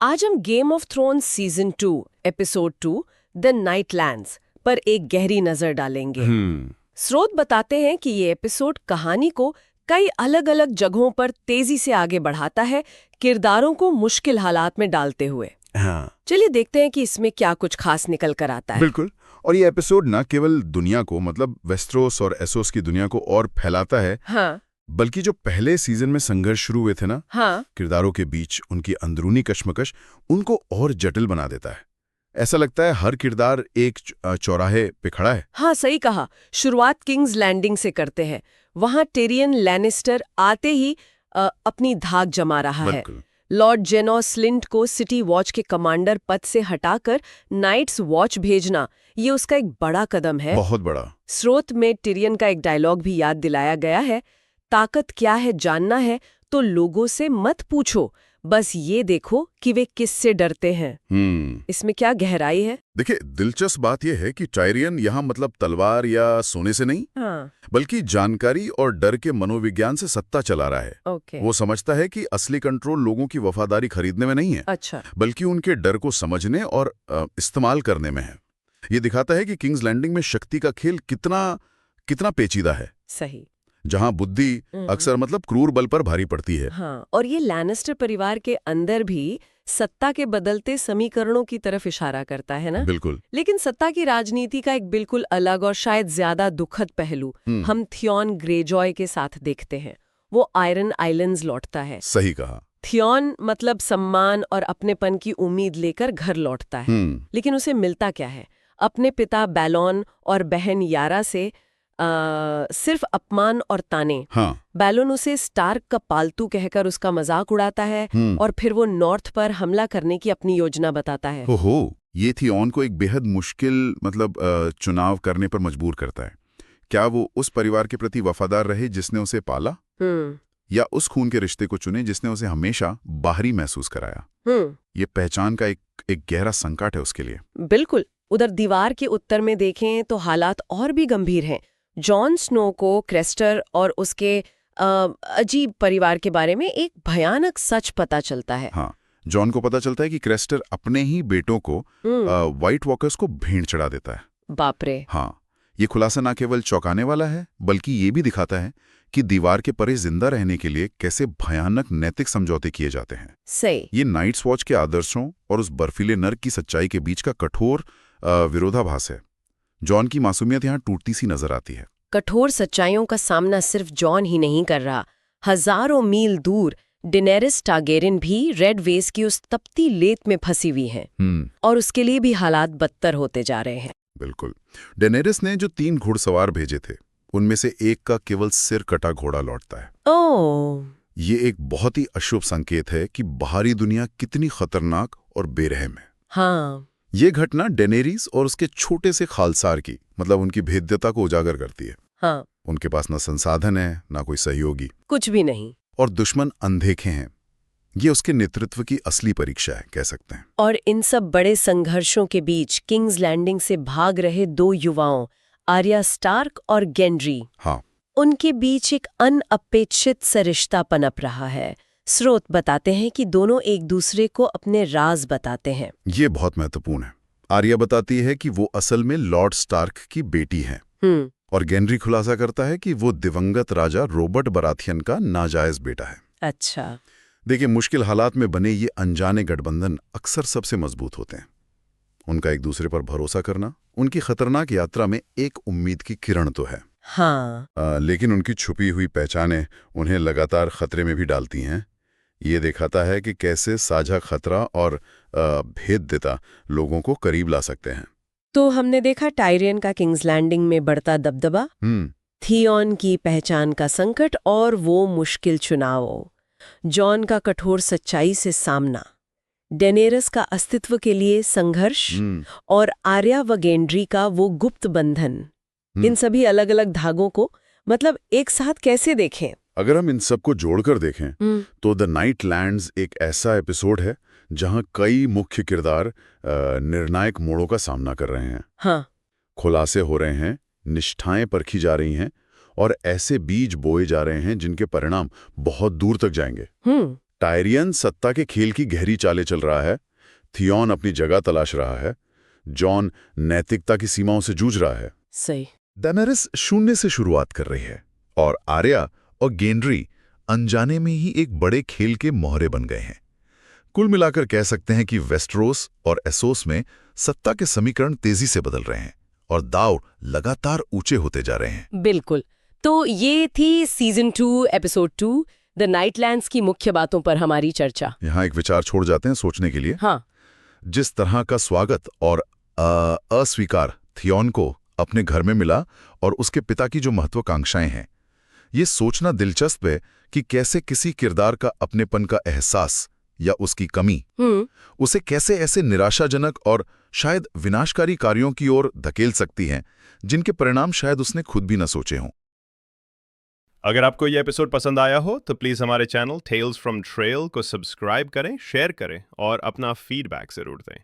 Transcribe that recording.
आज हम Game of Thrones season 2 episode 2 the Night Lands पर एक गहरी नजर डालेंगे। स्रोत बताते हैं कि ये एपिसोड कहानी को कई अलग अलग जगहों पर तेजी से आगे बढ़ाता है, किरदारों को मुश्किल हालात में डालते हुए। चलिए देखते हैं कि इसमें क्या कुछ खास निकल कर आता है। बिल्कुल। और ये एपिसोड न केवल दुनिया को मतलब वेस्ट्रोस और एसोस की दुनिया को और फैलाता है, बल्कि जो पहले सीजन में संघर्ष शुरू हुए थे ना, किरदारों के बीच उनकी अंदरूनी कश्मकश उनको और जटिल बना देता है। ऐसा लगता है हर किरदार एक चौराहे पे खड़ा है। हाँ, सही कहा। शुरुआत किंग्स लैंडिंग से करते हैं। वहां टिरियन लैनिस्टर आते ही अपनी धाक जमा रहा है। लॉर्ड जेनोस स्लिंट को सिटी वॉच के कमांडर पद से हटाकर नाइट्स वॉच भेजना, ये उसका एक बड़ा कदम है। बहुत बड़ा। स्रोत में टिरियन का एक डायलॉग भी याद दिलाया गया है, ताकत क्या है जानना है तो लोगों से मत पूछो, बस ये देखो कि वे किससे डरते हैं। इसमें क्या गहराई है? देखिए, दिलचस्प बात यह है कि टायरियन यहाँ मतलब तलवार या सोने से नहीं, बल्कि जानकारी और डर के मनोविज्ञान से सत्ता चला रहा है। वो समझता है कि असली कंट्रोल लोगों की वफादारी खरीदने में नहीं है, बल्कि उनके डर को समझने और इस्तेमाल करने में है। ये दिखाता है कि किंग्स लैंडिंग में शक्ति का खेल कितना पेचीदा है। सही। जहां बुद्धि अक्सर मतलब क्रूर बल पर भारी पड़ती है। और ये लैनिस्टर परिवार के अंदर भी सत्ता के बदलते समीकरणों की तरफ इशारा करता है ना? बिल्कुल। लेकिन सत्ता की राजनीति का एक बिल्कुल अलग और शायद ज्यादा दुखद पहलू हम थियॉन ग्रेजॉय के साथ देखते हैं। वो आयरन आइलैंड्स लौटता है। सही कहा। थियॉन मतलब सम्मान और अपनेपन की उम्मीद लेकर घर लौटता है। लेकिन उसे मिलता क्या है? अपने पिता बैलोन और बहन यारा से सिर्फ अपमान और ताने। बैलोन उसे स्टार्क का पालतू कहकर उसका मजाक उड़ाता है और फिर वो नॉर्थ पर हमला करने की अपनी योजना बताता है। ये थियॉन को एक बेहद मुश्किल मतलब चुनाव करने पर मजबूर करता है। क्या वो उस परिवार के प्रति वफादार रहे जिसने उसे पाला, या उस खून के रिश्ते को चुने जिसने उसे हमेशा बाहरी महसूस कराया? ये पहचान का एक गहरा संकट है उसके लिए। बिल्कुल। उधर दीवार के उत्तर में देखें तो हालात और भी गंभीर हैं। जॉन स्नो को क्रेस्टर और उसके अजीब परिवार के बारे में एक भयानक सच पता चलता है। जॉन को पता चलता है कि क्रेस्टर अपने ही बेटों को व्हाइट वॉकर्स को भेंट चढ़ा देता है। बाप रे। ये खुलासा न केवल चौंकाने वाला है, बल्कि ये भी दिखाता है कि दीवार के परे जिंदा रहने के लिए कैसे भयानक नैतिक समझौते किए जाते हैं। सही। ये नाइट्स वॉच के आदर्शों और उस बर्फीले नर्क की सच्चाई के बीच का कठोर विरोधाभास है। जॉन की मासूमियत यहाँ टूटती सी नजर आती है। कठोर सच्चाइयों का सामना सिर्फ जॉन ही नहीं कर रहा, हजारों मील दूर डेनेरिस टारगेरियन भी रेड वेस की उस तपती लेत में फंसी हुई है। और उसके लिए भी हालात बदतर होते जा रहे हैं। बिल्कुल। डेनेरिस ने जो 3 घुड़सवार भेजे थे, उनमें से एक का केवल सिर कटा घोड़ा लौटता है। ये एक बहुत ही अशुभ संकेत है कि बाहरी दुनिया कितनी खतरनाक और बेरहम है। ये घटना डेनेरीस और उसके छोटे से खालसार की मतलब उनकी भेद्यता को उजागर करती है। उनके पास न संसाधन है, ना कोई सहयोगी, कुछ भी नहीं, और दुश्मन अनदेखे हैं। ये उसके नेतृत्व की असली परीक्षा है, कह सकते हैं। और इन सब बड़े संघर्षों के बीच किंग्स लैंडिंग से भाग रहे 2 युवाओं, आर्या स्टार्क और गेंड्री, उनके बीच एक अनअपेक्षित सा रिश्ता पनप रहा है। स्रोत बताते हैं कि दोनों एक दूसरे को अपने राज बताते हैं। ये बहुत महत्वपूर्ण है। आर्या बताती है कि वो असल में लॉर्ड स्टार्क की बेटी है, और गेंड्री खुलासा करता है कि वो दिवंगत राजा रॉबर्ट बराथियन का नाजायज बेटा है। अच्छा। देखिए, मुश्किल हालात में बने ये अनजाने गठबंधन अक्सर सबसे मजबूत होते हैं। उनका एक दूसरे पर भरोसा करना उनकी खतरनाक यात्रा में एक उम्मीद की किरण तो है। लेकिन उनकी छुपी हुई पहचानें उन्हें लगातार खतरे में भी डालती हैं। ये दिखाता है कि कैसे साझा खतरा और भेद्यता लोगों को करीब ला सकते हैं। तो हमने देखा टायरियन का किंग्स लैंडिंग में बढ़ता दबदबा, थियॉन की पहचान का संकट और वो मुश्किल चुनाव, जॉन का कठोर सच्चाई से सामना, डेनेरिस का अस्तित्व के लिए संघर्ष, और आर्या व गेंड्री का वो गुप्त बंधन। इन सभी अलग अलग धागों को मतलब एक साथ कैसे देखें? अगर हम इन सबको जोड़कर देखें तो द नाइटलैंड्स एक ऐसा एपिसोड है जहां कई मुख्य किरदार निर्णायक मोड़ों का सामना कर रहे हैं। खुलासे हो रहे हैं, निष्ठाएं परखी जा रही हैं, और ऐसे बीज बोए जा रहे हैं जिनके परिणाम बहुत दूर तक जाएंगे। टायरियन सत्ता के खेल की गहरी चालें चल रहा है, थियॉन अपनी जगह तलाश रहा है, जॉन नैतिकता की सीमाओं से जूझ रहा है। सही। डेनेरिस शून्य से शुरुआत कर रही है और आर्या और गेंड्री अनजाने में ही एक बड़े खेल के मोहरे बन गए हैं। कुल मिलाकर कह सकते हैं कि वेस्टरोस और एसोस में सत्ता के समीकरण तेजी से बदल रहे हैं और दांव लगातार ऊंचे होते जा रहे हैं। बिल्कुल। तो ये थी सीजन 2 एपिसोड 2 द नाइटलैंड्स की मुख्य बातों पर हमारी चर्चा। यहाँ एक विचार छोड़ जाते हैं सोचने के लिए। हाँ। जिस तरह का स्वागत और अस्वीकार थियॉन को अपने घर में मिला और उसके पिता की जो महत्वाकांक्षाएं हैं, ये सोचना दिलचस्प है कि कैसे किसी किरदार का अपनेपन का एहसास या उसकी कमी उसे कैसे ऐसे निराशाजनक और शायद विनाशकारी कार्यों की ओर धकेल सकती हैं जिनके परिणाम शायद उसने खुद भी न सोचे हों। अगर आपको यह एपिसोड पसंद आया हो तो प्लीज़ हमारे चैनल टेल्स फ्रॉम ट्रेल को सब्सक्राइब करें, शेयर करें और अपना फीडबैक ज़रूर दें।